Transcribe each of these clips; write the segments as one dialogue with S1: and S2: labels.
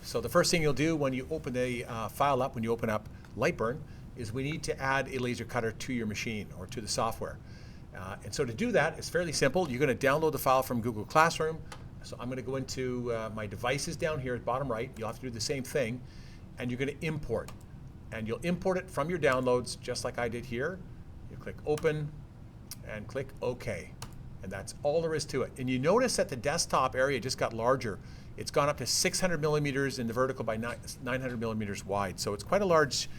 S1: So the first thing you'll do when you open the file up, when you open up Lightburn, is we need to add a laser cutter to your machine or to the software. And so to do that, it's fairly simple. You're going to download the file from Google Classroom. So I'm going to go into my devices down here at bottom right. You'll have to do the same thing. And you're going to import. And you'll import it from your downloads just like I did here. You click Open and click OK. And that's all there is to it. And you notice that the desktop area just got larger. It's gone up to 600 millimeters in the vertical by 900 millimeters wide. So it's quite a large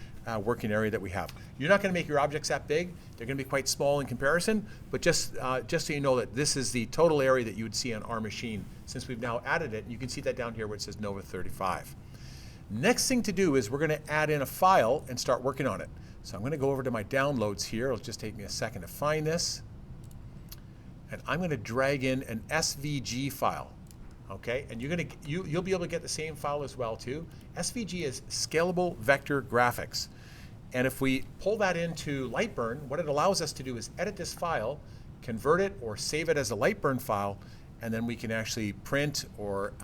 S1: working area that we have. You're not going to make your objects that big. They're going to be quite small in comparison, but just so you know that this is the total area that you would see on our machine since we've now added it. And you can see that down here where it says Nova 35. Next thing to do is we're going to add in a file and start working on it. So I'm going to go over to my downloads here. It'll just take me a second to find this. And I'm going to drag in an SVG file. Okay, and you'll be able to get the same file as well too. SVG is Scalable Vector Graphics. And if we pull that into Lightburn, what it allows us to do is edit this file, convert it or save it as a Lightburn file, and then we can actually print or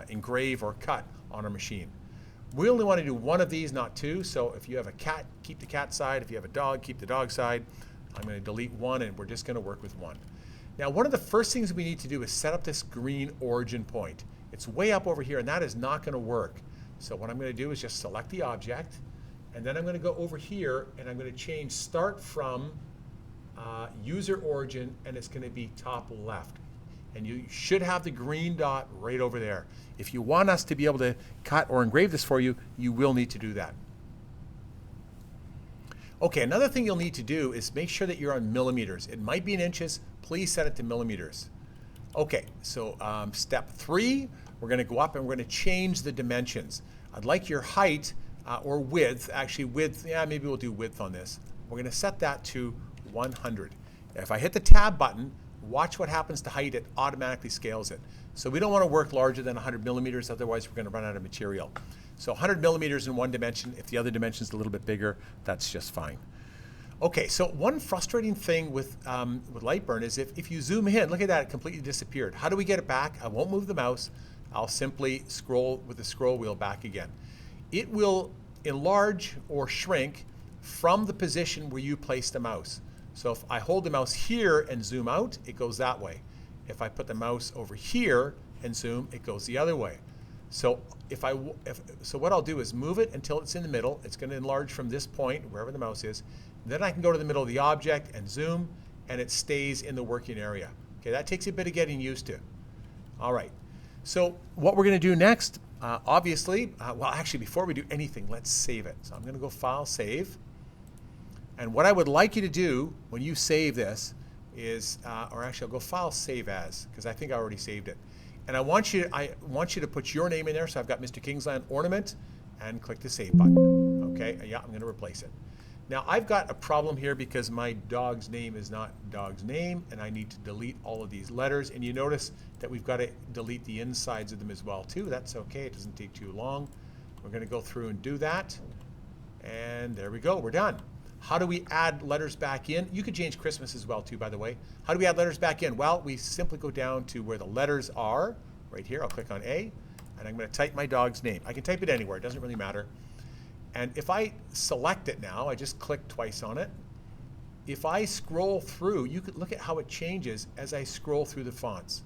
S1: engrave or cut on our machine. We only want to do one of these, not two. So if you have a cat, keep the cat side. If you have a dog, keep the dog side. I'm going to delete one and we're just going to work with one. Now, one of the first things we need to do is set up this green origin point. It's way up over here, and that is not going to work. So what I'm going to do is just select the object, and then I'm going to go over here, and I'm going to change start from user origin, and it's going to be top left. And you should have the green dot right over there. If you want us to be able to cut or engrave this for you, you will need to do that. Okay, another thing you'll need to do is make sure that you're on millimeters. It might be in inches. Please set it to millimeters. Okay, so step 3, we're going to go up and we're going to change the dimensions. I'd like your height or width, actually width, yeah, maybe we'll do width on this. We're going to set that to 100. If I hit the tab button, watch what happens to height. It automatically scales it. So we don't want to work larger than 100 millimeters, otherwise we're going to run out of material. So 100 millimeters in one dimension. If the other dimension is a little bit bigger, that's just fine. Okay, so one frustrating thing with Lightburn is if you zoom in, look at that, it completely disappeared. How do we get it back? I won't move the mouse. I'll simply scroll with the scroll wheel back again. It will enlarge or shrink from the position where you place the mouse. So if I hold the mouse here and zoom out, it goes that way. If I put the mouse over here and zoom, it goes the other way. So so what I'll do is move it until it's in the middle. It's going to enlarge from this point, wherever the mouse is. Then I can go to the middle of the object and zoom, and it stays in the working area. Okay, that takes a bit of getting used to. All right, so what we're going to do next, obviously, well, actually, before we do anything, let's save it. So I'm going to go File, Save. And what I would like you to do when you save this is, or actually, I'll go File, Save As, because I think I already saved it. And I want you to put your name in there. So I've got Mr. Kingsland Ornament, and click the Save button. Okay, yeah, I'm going to replace it. Now I've got a problem here because my dog's name is not dog's name, and I need to delete all of these letters. And you notice that we've got to delete the insides of them as well too. That's okay, it doesn't take too long. We're going to go through and do that. And there we go, we're done. How do we add letters back in? You could change Christmas as well too, by the way. How do we add letters back in? Well, we simply go down to where the letters are, right here. I'll click on A, and I'm going to type my dog's name. I can type it anywhere, it doesn't really matter. And if I select it now, I just click twice on it. If I scroll through, you could look at how it changes as I scroll through the fonts.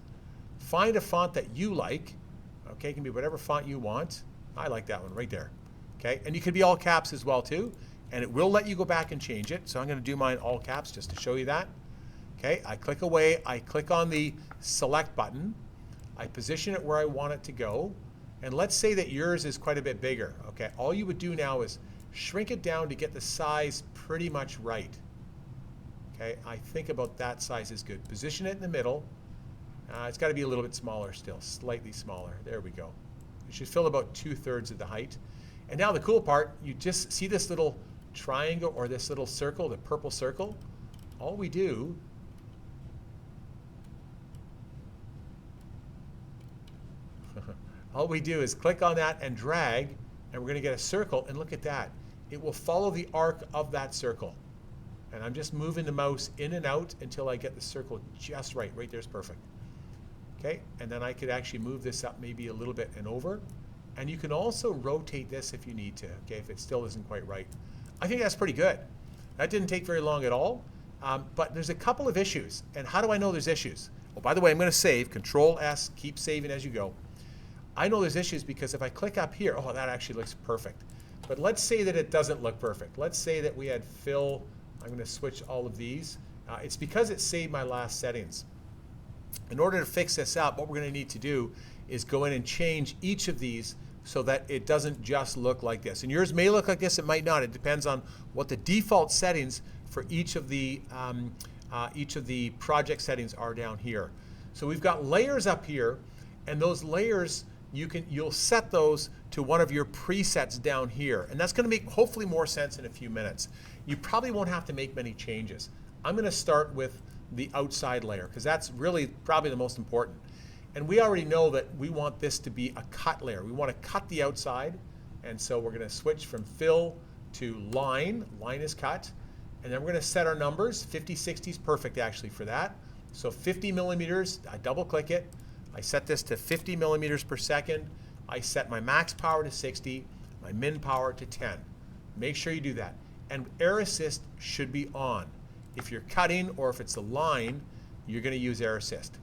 S1: Find a font that you like. Okay, it can be whatever font you want. I like that one right there. Okay, and you could be all caps as well too. And it will let you go back and change it. So I'm going to do mine all caps just to show you that. Okay, I click away. I click on the select button. I position it where I want it to go. And let's say that yours is quite a bit bigger. Okay, all you would do now is shrink it down to get the size pretty much right. Okay, I think about that size is good. Position it in the middle. It's got to be a little bit smaller still, slightly smaller. There we go. It should fill about 2/3 of the height. And now the cool part, you just see this little triangle or this little circle, the purple circle. All we do is click on that and drag, and we're going to get a circle, and look at that. It will follow the arc of that circle. And I'm just moving the mouse in and out until I get the circle just right. Right there's perfect. Okay, and then I could actually move this up maybe a little bit and over, And you can also rotate this if you need to, okay, if it still isn't quite right. I think that's pretty good. That didn't take very long at all, but there's a couple of issues. And how do I know there's issues? Oh, by the way, I'm going to save, Control S, keep saving as you go. I know there's issues because if I click up here, oh, that actually looks perfect. But let's say that it doesn't look perfect. Let's say that we had fill. I'm going to switch all of these. It's because it saved my last settings. In order to fix this up, what we're going to need to do is go in and change each of these so that it doesn't just look like this. And yours may look like this, it might not. It depends on what the default settings for each of the project settings are down here. So we've got layers up here, and those layers, you'll set those to one of your presets down here. And that's going to make hopefully more sense in a few minutes. You probably won't have to make many changes. I'm going to start with the outside layer because that's really probably the most important. And we already know that we want this to be a cut layer. We want to cut the outside, and so we're going to switch from fill to line. Line is cut. And then we're going to set our numbers. 50, 60 is perfect actually for that. So 50 millimeters, I double click it. I set this to 50 millimeters per second. I set my max power to 60, my min power to 10. Make sure you do that. And air assist should be on. If you're cutting or if it's a line, you're going to use air assist.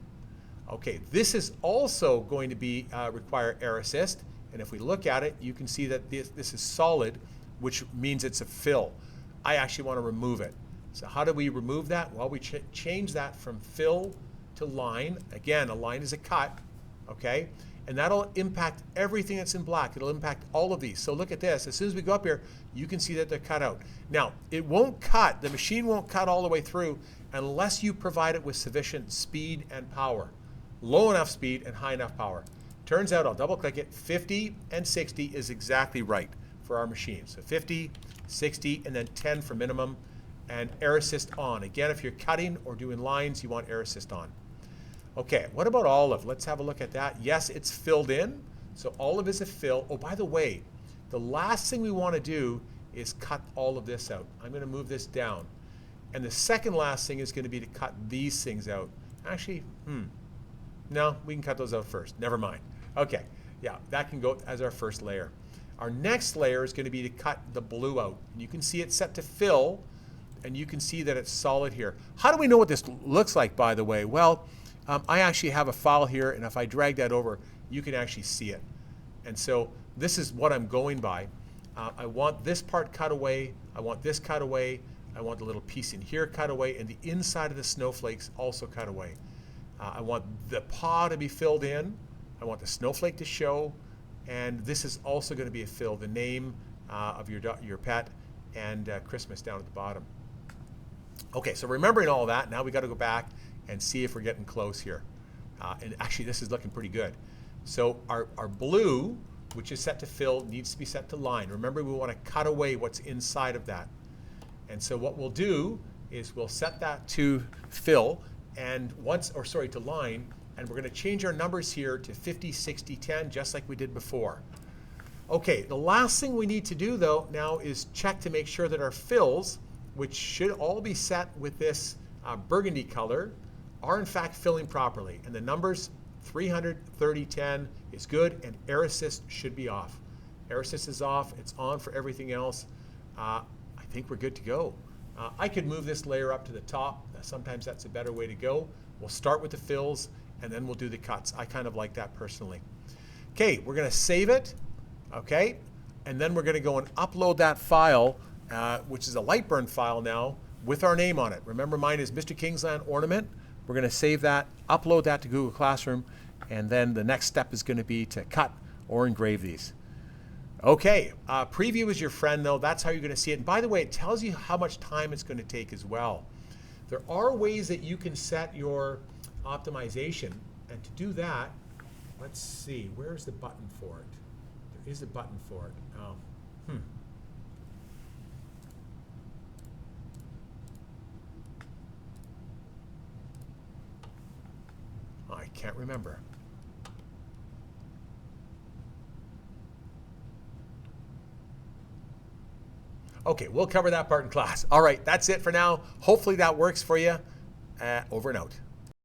S1: Okay, this is also going to be require air assist, and if we look at it, you can see that this is solid, which means it's a fill. I actually want to remove it. So how do we remove that? Well, we change that from fill to line. Again, a line is a cut, okay? And that'll impact everything that's in black. It'll impact all of these. So look at this. As soon as we go up here, you can see that they're cut out. Now, it won't cut, the machine won't cut all the way through unless you provide it with sufficient speed and power. Low enough speed and high enough power. Turns out, I'll double click it, 50 and 60 is exactly right for our machine. So 50, 60, and then 10 for minimum, and air assist on. Again, if you're cutting or doing lines, you want air assist on. Okay, what about olive? Let's have a look at that. Yes, it's filled in, so olive is a fill. Oh, by the way, the last thing we want to do is cut all of this out. I'm going to move this down. And the second last thing is going to be to cut these things out. Actually, no, we can cut those out first. Never mind. Okay, yeah, that can go as our first layer. Our next layer is going to be to cut the blue out. And you can see it's set to fill, and you can see that it's solid here. How do we know what this looks like, by the way? Well, I actually have a file here, and if I drag that over, you can actually see it. And so this is what I'm going by. I want this part cut away. I want this cut away. I want the little piece in here cut away, and the inside of the snowflakes also cut away. I want the paw to be filled in. I want the snowflake to show. And this is also going to be a fill, the name of your pet, and Christmas down at the bottom. Okay, so remembering all that, now we got to go back and see if we're getting close here. And actually, this is looking pretty good. So our blue, which is set to fill, needs to be set to line. Remember, we want to cut away what's inside of that. And so what we'll do is we'll set that to fill, and to line, and we're going to change our numbers here to 50, 60, 10, just like we did before. Okay, the last thing we need to do though now is check to make sure that our fills, which should all be set with this burgundy color, are in fact filling properly. And the numbers 300, 30, 10 is good, and air assist should be off. Air assist is off, it's on for everything else. I think we're good to go. I could move this layer up to the top. Sometimes that's a better way to go. We'll start with the fills, and then we'll do the cuts. I kind of like that personally. Okay, we're going to save it, okay? And then we're going to go and upload that file, which is a Lightburn file now, with our name on it. Remember, mine is Mr. Kingsland Ornament. We're going to save that, upload that to Google Classroom, and then the next step is going to be to cut or engrave these. Okay, preview is your friend though. That's how you're going to see it. And by the way, it tells you how much time it's going to take as well. There are ways that you can set your optimization, and to do that, let's see, where's the button for it? There is a button for it. Oh, I can't remember. Okay, we'll cover that part in class. All right, that's it for now. Hopefully that works for you. Over and out.